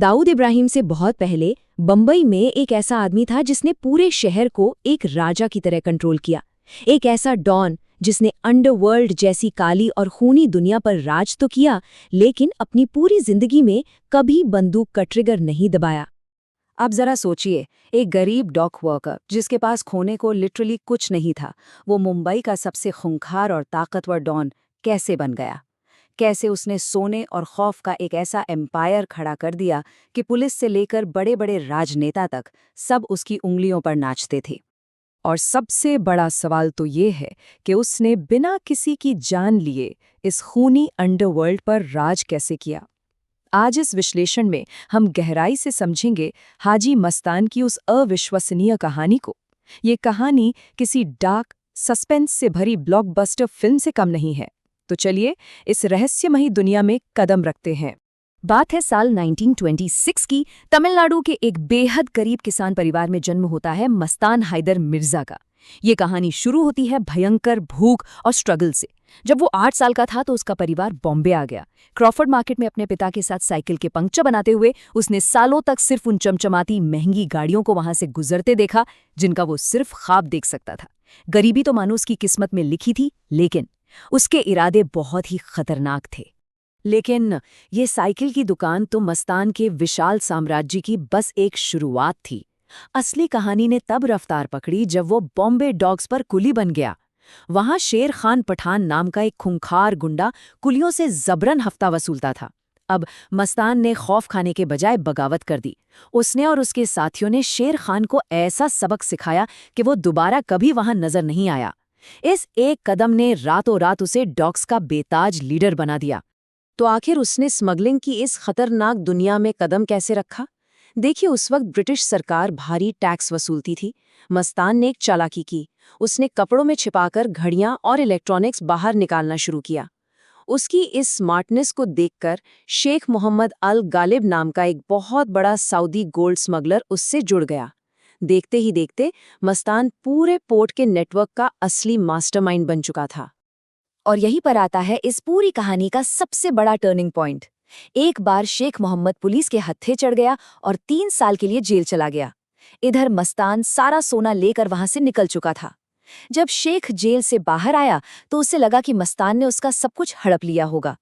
दाऊद इब्राहिम से बहुत पहले बम्बई में एक ऐसा आदमी था जिसने पूरे शहर को एक राजा की तरह कंट्रोल किया। एक ऐसा डॉन जिसने अंडरवर्ल्ड जैसी काली और खूनी दुनिया पर राज तो किया, लेकिन अपनी पूरी जिंदगी में कभी बंदूक का ट्रिगर नहीं दबाया। अब जरा सोचिए, एक गरीब डॉक वर्कर जिसके पास खोने को लिटरली कुछ नहीं था, वो मुंबई का सबसे खूंखार और ताकतवर डॉन कैसे बन गया? कैसे उसने सोने और खौफ का एक ऐसा एम्पायर खड़ा कर दिया कि पुलिस से लेकर बड़े बड़े राजनेता तक सब उसकी उंगलियों पर नाचते थे। और सबसे बड़ा सवाल तो ये है कि उसने बिना किसी की जान लिए इस खूनी अंडरवर्ल्ड पर राज कैसे किया। आज इस विश्लेषण में हम गहराई से समझेंगे हाजी मस्तान की उस अविश्वसनीय कहानी को। ये कहानी किसी डार्क सस्पेंस से भरी ब्लॉकबस्टर फिल्म से कम नहीं है। तो चलिए इस रहस्यमयी दुनिया में कदम रखते हैं। बात है साल 1926 की। तमिलनाडु के एक बेहद गरीब किसान परिवार में जन्म होता है मस्तान हैदर मिर्जा का। ये कहानी शुरू होती है भयंकर भूख और स्ट्रगल से। जब वो 8 साल का था तो उसका परिवार बॉम्बे आ गया। क्रॉफर्ड मार्केट में अपने पिता के साथ साइकिल के पंक्चर बनाते हुए उसने सालों तक सिर्फ उन चमचमाती महंगी गाड़ियों को वहां से गुजरते देखा जिनका वो सिर्फ ख्वाब देख सकता था। गरीबी तो मानो उसकी किस्मत में लिखी थी, लेकिन उसके इरादे बहुत ही खतरनाक थे। लेकिन ये साइकिल की दुकान तो मस्तान के विशाल साम्राज्य की बस एक शुरुआत थी। असली कहानी ने तब रफ्तार पकड़ी जब वो बॉम्बे डॉग्स पर कुली बन गया। वहां शेर खान पठान नाम का एक खूंखार गुंडा कुलियों से जबरन हफ्ता वसूलता था। अब मस्तान ने खौफ खाने के बजाय बगावत कर दी। उसने और उसके साथियों ने शेर खान को ऐसा सबक सिखाया कि वो दोबारा कभी वहां नजर नहीं आया। इस एक कदम ने रातों रात उसे डॉग्स का बेताज लीडर बना दिया। तो आखिर उसने स्मगलिंग की इस खतरनाक दुनिया में कदम कैसे रखा? देखिए, उस वक्त ब्रिटिश सरकार भारी टैक्स वसूलती थी। मस्तान ने एक चालाकी की। उसने कपड़ों में छिपाकर घड़ियां और इलेक्ट्रॉनिक्स बाहर निकालना शुरू किया। उसकी इस स्मार्टनेस को देखकर शेख मोहम्मद अल गालिब नाम का एक बहुत बड़ा सऊदी गोल्ड स्मगलर उससे जुड़ गया। देखते ही देखते मस्तान पूरे पोर्ट के नेटवर्क का असली मास्टरमाइंड बन चुका था। और यहीं पर आता है इस पूरी कहानी का सबसे बड़ा टर्निंग पॉइंट। एक बार शेख मोहम्मद पुलिस के हत्थे चढ़ गया और 3 साल के लिए जेल चला गया। इधर मस्तान सारा सोना लेकर वहां से निकल चुका था। जब शेख जेल से बाहर आया तो उसे लगा कि मस्तान ने उसका सब कुछ हड़प लिया होगा,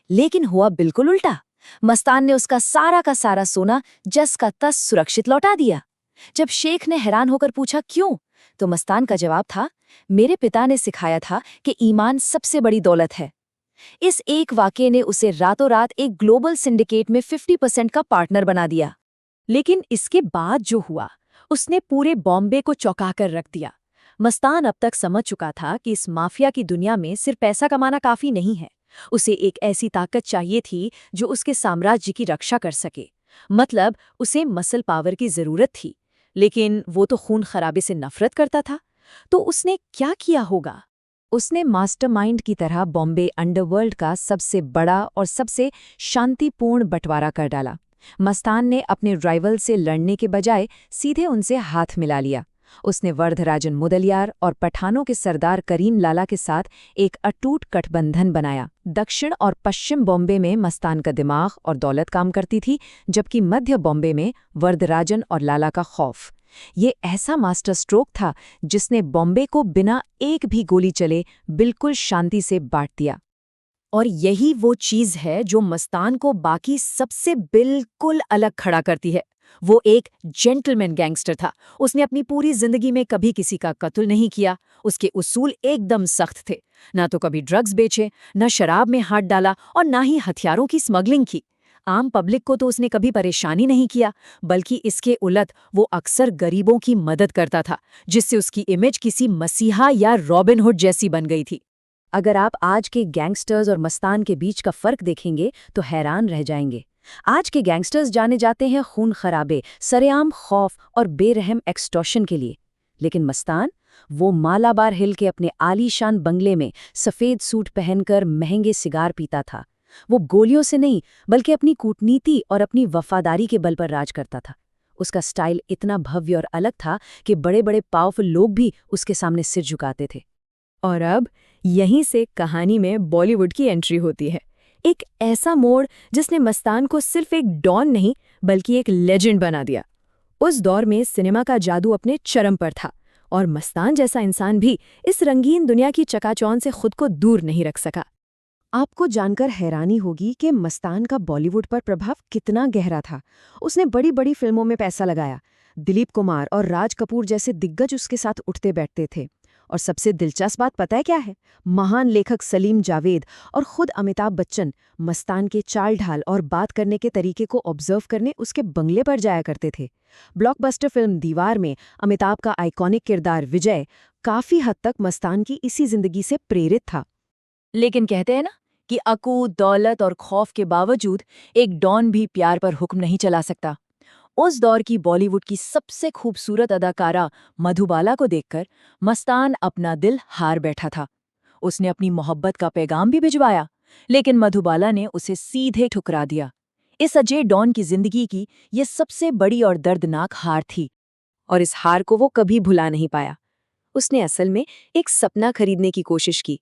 लेकिन हुआ बिल्कुल उल्टा। मस्तान ने उसका सारा का सारा सोना जस का तस सुरक्षित लौटा दिया। जब शेख ने हैरान होकर पूछा क्यों, तो मस्तान का जवाब था, मेरे पिता ने सिखाया था कि ईमान सबसे बड़ी दौलत है। इस एक वाक़ये ने उसे रातों रात एक ग्लोबल सिंडिकेट में 50% का पार्टनर बना दिया। लेकिन इसके बाद जो हुआ, उसने पूरे बॉम्बे को चौंकाकर रख दिया। मस्तान अब तक समझ चुका था कि इस माफिया की दुनिया में सिर्फ पैसा कमाना काफी नहीं है। उसे एक ऐसी ताकत चाहिए थी जो उसके साम्राज्य की रक्षा कर सके। मतलब उसे मसल पावर की जरूरत थी, लेकिन वो तो खून खराबे से नफरत करता था। तो उसने क्या किया होगा? उसने मास्टरमाइंड की तरह बॉम्बे अंडरवर्ल्ड का सबसे बड़ा और सबसे शांतिपूर्ण बंटवारा कर डाला। मस्तान ने अपने राइवल से लड़ने के बजाय सीधे उनसे हाथ मिला लिया। उसने वर्धराजन मुदलियार और पठानों के सरदार करीम लाला के साथ एक अटूट गठबंधन बनाया। दक्षिण और पश्चिम बॉम्बे में मस्तान का दिमाग और दौलत काम करती थी, जबकि मध्य बॉम्बे में वर्धराजन और लाला का खौफ। ये ऐसा मास्टर स्ट्रोक था जिसने बॉम्बे को बिना एक भी गोली चले बिल्कुल शांति से बांट दिया। और यही वो चीज है जो मस्तान को बाकी सबसे बिल्कुल अलग खड़ा करती है। वो एक जेंटलमैन गैंगस्टर था। उसने अपनी पूरी जिंदगी में कभी किसी का कत्ल नहीं किया। उसके उसूल एकदम सख्त थे। ना तो कभी ड्रग्स बेचे, ना शराब में हाथ डाला और ना ही हथियारों की स्मगलिंग की। आम पब्लिक को तो उसने कभी परेशानी नहीं किया, बल्कि इसके उलट वो अक्सर गरीबों की मदद करता था, जिससे उसकी इमेज किसी मसीहा या रॉबिनहुड जैसी बन गई थी। अगर आप आज के गैंगस्टर्स और मस्तान के बीच का फर्क देखेंगे तो हैरान रह जाएंगे। आज के गैंगस्टर्स जाने जाते हैं खून खराबे, सरेआम खौफ और बेरहम एक्सटॉर्शन के लिए, लेकिन मस्तान, वो मालाबार हिल के अपने आलीशान बंगले में सफ़ेद सूट पहनकर महंगे सिगार पीता था। वो गोलियों से नहीं, बल्कि अपनी कूटनीति और अपनी वफादारी के बल पर राज करता था। उसका स्टाइल इतना भव्य और अलग था कि बड़े बड़े पावरफुल लोग भी उसके सामने सिर झुकाते थे। और अब यहीं से कहानी में बॉलीवुड की एंट्री होती है। एक ऐसा मोड़ जिसने मस्तान को सिर्फ एक डॉन नहीं बल्कि एक लेजेंड बना दिया। उस दौर में सिनेमा का जादू अपने चरम पर था और मस्तान जैसा इंसान भी इस रंगीन दुनिया की चकाचौंध से खुद को दूर नहीं रख सका। आपको जानकर हैरानी होगी कि मस्तान का बॉलीवुड पर प्रभाव कितना गहरा था। उसने बड़ी बड़ी फिल्मों में पैसा लगाया। दिलीप कुमार और राज कपूर जैसे दिग्गज उसके साथ उठते बैठते थे। और सबसे दिलचस्प बात पता है क्या है? महान लेखक सलीम जावेद और खुद अमिताभ बच्चन मस्तान के चाल ढाल और बात करने के तरीके को ऑब्जर्व करने उसके बंगले पर जाया करते थे। ब्लॉकबस्टर फिल्म दीवार में अमिताभ का आइकॉनिक किरदार विजय काफी हद तक मस्तान की इसी जिंदगी से प्रेरित था। लेकिन कहते हैं ना कि अकू, दौलत और खौफ के बावजूद एक डॉन भी प्यार पर हुक्म नहीं चला सकता। उस दौर की बॉलीवुड की सबसे खूबसूरत अदाकारा मधुबाला को देखकर मस्तान अपना दिल हार बैठा था। उसने अपनी मोहब्बत का पैगाम भी भिजवाया, लेकिन मधुबाला ने उसे सीधे ठुकरा दिया। इस अजय डॉन की जिंदगी की ये सबसे बड़ी और दर्दनाक हार थी, और इस हार को वो कभी भुला नहीं पाया। उसने असल में एक सपना खरीदने की कोशिश की।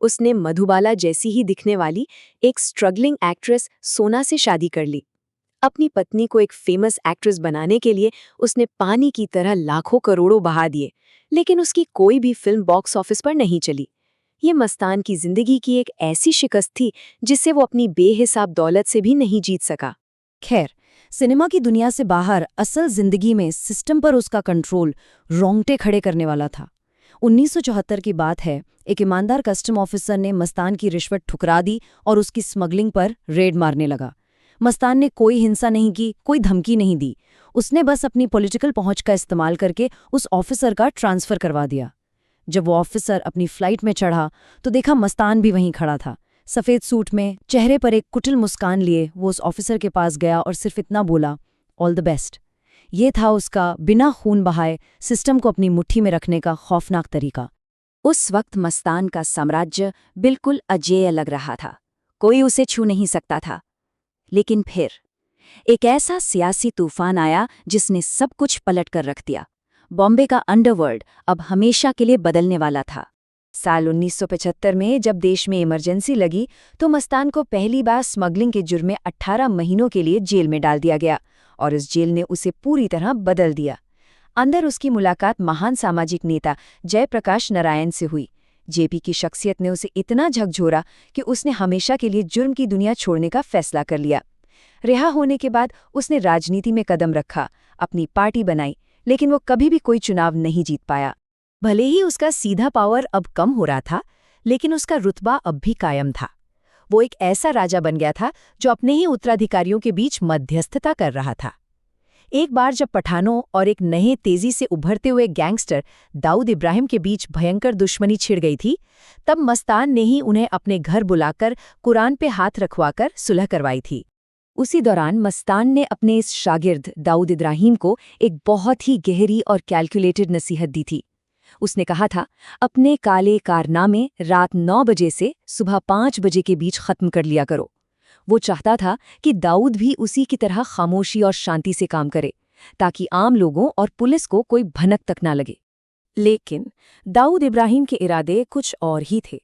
उसने मधुबाला जैसी ही दिखने वाली एक स्ट्रगलिंग एक्ट्रेस सोना से शादी कर ली। अपनी पत्नी को एक फेमस एक्ट्रेस बनाने के लिए उसने पानी की तरह लाखों करोड़ों बहा दिए, लेकिन उसकी कोई भी फिल्म बॉक्स ऑफिस पर नहीं चली। ये मस्तान की जिंदगी की एक ऐसी शिकस्त थी जिससे वो अपनी बेहिसाब दौलत से भी नहीं जीत सका। खैर, सिनेमा की दुनिया से बाहर असल जिंदगी में सिस्टम पर उसका कंट्रोल रोंगटे खड़े करने वाला था। 1974 की बात है। एक ईमानदार कस्टम ऑफिसर ने मस्तान की रिश्वत ठुकरा दी और उसकी स्मगलिंग पर रेड मारने लगा। मस्तान ने कोई हिंसा नहीं की, कोई धमकी नहीं दी। उसने बस अपनी पॉलिटिकल पहुंच का इस्तेमाल करके उस ऑफिसर का ट्रांसफर करवा दिया। जब वो ऑफिसर अपनी फ्लाइट में चढ़ा तो देखा मस्तान भी वहीं खड़ा था। सफ़ेद सूट में, चेहरे पर एक कुटिल मुस्कान लिए वो उस ऑफिसर के पास गया और सिर्फ इतना बोला, ऑल द बेस्ट। ये था उसका बिना खून बहाए सिस्टम को अपनी मुट्ठी में रखने का खौफनाक तरीका। उस वक्त मस्तान का साम्राज्य बिल्कुल अजेय लग रहा था। कोई उसे छू नहीं सकता था। लेकिन फिर एक ऐसा सियासी तूफान आया जिसने सब कुछ पलट कर रख दिया। बॉम्बे का अंडरवर्ल्ड अब हमेशा के लिए बदलने वाला था। साल 1975 में जब देश में इमरजेंसी लगी तो मस्तान को पहली बार स्मगलिंग के जुर्म में 18 महीनों के लिए जेल में डाल दिया गया, और इस जेल ने उसे पूरी तरह बदल दिया। अंदर उसकी मुलाकात महान सामाजिक नेता जयप्रकाश नारायण से हुई। जेपी की शख्सियत ने उसे इतना झकझोरा कि उसने हमेशा के लिए जुर्म की दुनिया छोड़ने का फैसला कर लिया। रिहा होने के बाद उसने राजनीति में कदम रखा, अपनी पार्टी बनाई, लेकिन वो कभी भी कोई चुनाव नहीं जीत पाया। भले ही उसका सीधा पावर अब कम हो रहा था, लेकिन उसका रुतबा अब भी कायम था। वो एक ऐसा राजा बन गया था जो अपने ही उत्तराधिकारियों के बीच मध्यस्थता कर रहा था। एक बार जब पठानों और एक नए तेजी से उभरते हुए गैंगस्टर दाऊद इब्राहिम के बीच भयंकर दुश्मनी छिड़ गई थी, तब मस्तान ने ही उन्हें अपने घर बुलाकर कुरान पे हाथ रखवाकर सुलह करवाई थी। उसी दौरान मस्तान ने अपने इस शागिर्द दाऊद इब्राहिम को एक बहुत ही गहरी और कैलकुलेटेड नसीहत दी थी। उसने कहा था, अपने काले कारनामे रात 9 बजे से सुबह 5 बजे के बीच खत्म कर लिया करो। वो चाहता था कि दाऊद भी उसी की तरह खामोशी और शांति से काम करे, ताकि आम लोगों और पुलिस को कोई भनक तक ना लगे। लेकिन दाऊद इब्राहिम के इरादे कुछ और ही थे।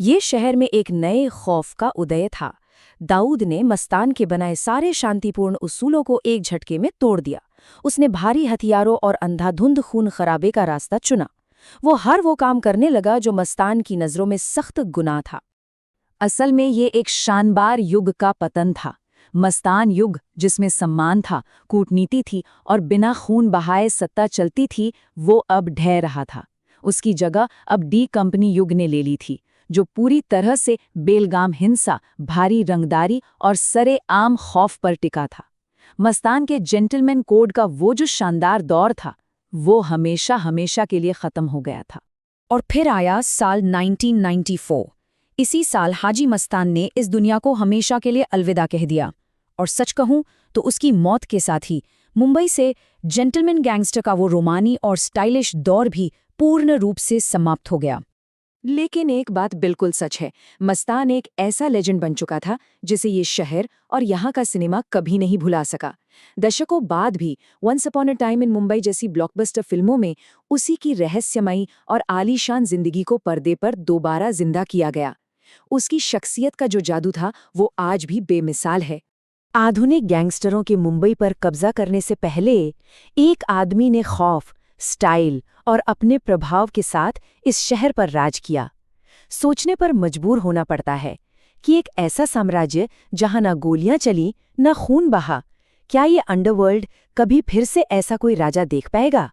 ये शहर में एक नए खौफ का उदय था। दाऊद ने मस्तान के बनाए सारे शांतिपूर्ण उसूलों को एक झटके में तोड़ दिया। उसने भारी हथियारों और अंधाधुंध खून खराबे का रास्ता चुना। वो हर वो काम करने लगा जो मस्तान की नज़रों में सख्त गुनाह था। असल में ये एक शानदार युग का पतन था। मस्तान युग, जिसमें सम्मान था, कूटनीति थी और बिना खून बहाए सत्ता चलती थी, वो अब ढह रहा था। उसकी जगह अब डी कंपनी युग ने ले ली थी, जो पूरी तरह से बेलगाम हिंसा, भारी रंगदारी और सरे आम खौफ पर टिका था। मस्तान के जेंटलमैन कोड का वो जो शानदार दौर था, वो हमेशा हमेशा के लिए ख़त्म हो गया था। और फिर आया साल 1994। इसी साल हाजी मस्तान ने इस दुनिया को हमेशा के लिए अलविदा कह दिया। और सच कहूं तो उसकी मौत के साथ ही मुंबई से जेंटलमैन गैंगस्टर का वो रोमानी और स्टाइलिश दौर भी पूर्ण रूप से समाप्त हो गया। लेकिन एक बात बिल्कुल सच है, मस्तान एक ऐसा लेजेंड बन चुका था जिसे ये शहर और यहाँ का सिनेमा कभी नहीं भुला सका। दशकों बाद भी once upon a time in Mumbai जैसी ब्लॉकबस्टर फिल्मों में उसी की रहस्यमयी और आलीशान जिंदगी को पर्दे पर दोबारा जिंदा किया गया। उसकी शख्सियत का जो जादू था वो आज भी बेमिसाल है। आधुनिक गैंगस्टरों के मुंबई पर कब्जा करने से पहले एक आदमी ने खौफ, स्टाइल और अपने प्रभाव के साथ इस शहर पर राज किया। सोचने पर मजबूर होना पड़ता है कि एक ऐसा साम्राज्य जहां न गोलियां चली न खून बहा, क्या ये अंडरवर्ल्ड कभी फिर से ऐसा कोई राजा देख पाएगा?